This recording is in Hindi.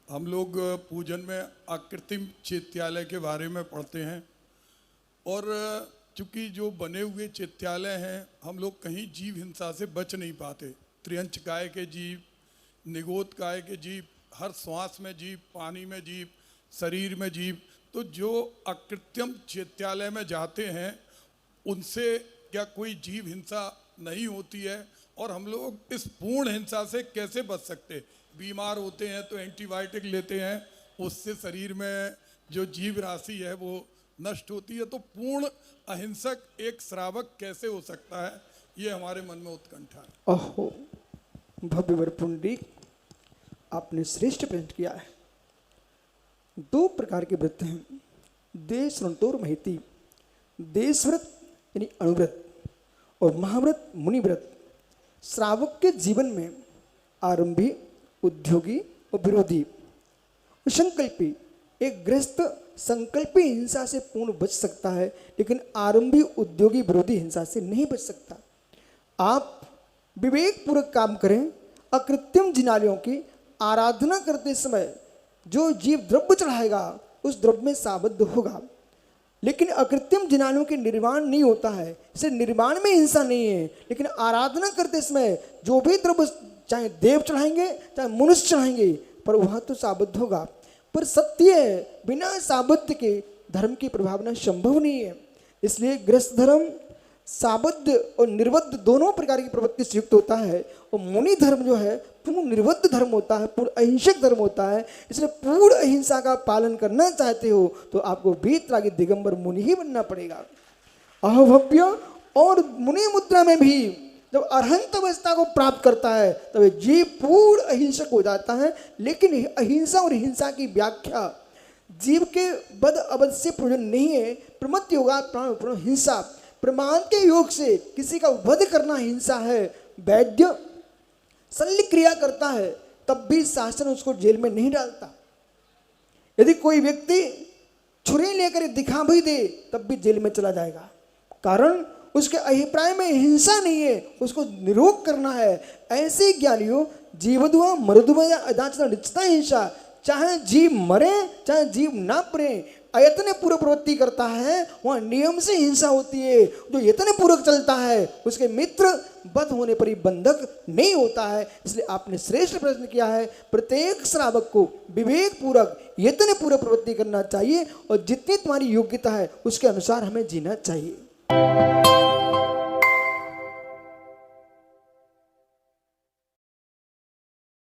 हम लोग पूजन में अकृत्रिम चैत्यालय के बारे में पढ़ते हैं और चूँकि जो बने हुए चैत्यालय हैं हम लोग कहीं जीव हिंसा से बच नहीं पाते। त्रियंच काय के जीव, निगोद काय के जीव, हर श्वास में जीव, पानी में जीव, शरीर में जीव। तो जो अकृत्रिम चैत्यालय में जाते हैं उनसे क्या कोई जीव हिंसा नहीं होती है? और हम लोग इस पूर्ण हिंसा से कैसे बच सकते? बीमार होते हैं तो एंटीबायोटिक लेते हैं, उससे शरीर में जो जीव राशि है वो नष्ट होती है। तो पूर्ण अहिंसक एक श्रावक कैसे हो सकता है, ये हमारे मन में उत्कंठा है। ओहो, भव्यवर पुंडरीक, आपने श्रेष्ठ प्रश्न किया है। दो प्रकार के व्रत हैं, देश रणतोर महिति। देश व्रत यानी अणुव्रत और महाव्रत मुनिव्रत। श्रावक के जीवन में आरंभी, उद्योगी और विरोधी संकल्पी एक गृहस्थ संकल्पी हिंसा से पूर्ण बच सकता है, लेकिन आरंभी, उद्योगी, विरोधी हिंसा से नहीं बच सकता। आप विवेक पूर्वक काम करें। अकृत्रिम जिनालयों की आराधना करते समय जो जीव द्रव्य चढ़ाएगा उस द्रव्य में साबद्ध होगा, लेकिन अकृत्रिम जिनालयों के निर्माण नहीं होता है। इसे निर्माण में हिंसा नहीं है, लेकिन आराधना करते समय जो भी द्रव्य चाहे देव चढ़ाएंगे चाहे मनुष्य चढ़ाएंगे, पर वह तो साबद्ध होगा। पर सत्य है, बिना साबद्ध के धर्म की प्रभावना संभव नहीं है। इसलिए गृहस्थ धर्म साबद्ध और निर्बद्ध दोनों प्रकार की प्रवृत्ति से युक्त होता है, और मुनि धर्म जो है पूर्ण निर्बद्ध धर्म होता है, पूर्ण अहिंसक धर्म होता है। इसलिए पूर्ण अहिंसा का पालन करना चाहते हो तो आपको वीतरागी दिगंबर मुनि ही बनना पड़ेगा। अहोभव्य और मुनि मुद्रा में भी जब अरहंत अवस्था को प्राप्त करता है तब जीव पूर्ण अहिंसक हो जाता है। लेकिन अहिंसा और हिंसा की व्याख्या जीव के बद अबद से प्रयोजन नहीं है। प्रमत्त योगा प्राण हिंसा, प्रमाण के योग से किसी का वध करना हिंसा है। वैद्य शल्य क्रिया करता है तब भी शासन उसको जेल में नहीं डालता। यदि कोई व्यक्ति छुरी लेकर दिखा भी दे तब भी जेल में चला जाएगा, कारण उसके अभिप्राय में हिंसा नहीं है, उसको निरोग करना है। ऐसे ज्ञानियों जीवधुआ मरुधुआ या अदाचरण रिचता हिंसा, चाहे जीव मरे चाहे जीव ना मरे, अयत्न पूर्वक प्रवृत्ति करता है वहाँ नियम से हिंसा होती है। जो यत्न पूर्वक चलता है उसके मित्र बध होने पर ही बंधक नहीं होता है। इसलिए आपने श्रेष्ठ प्रश्न किया है। प्रत्येक श्रावक को विवेक पूर्वक यत्न पूर्वक प्रवृत्ति करना चाहिए और जितनी तुम्हारी योग्यता है उसके अनुसार हमें जीना चाहिए।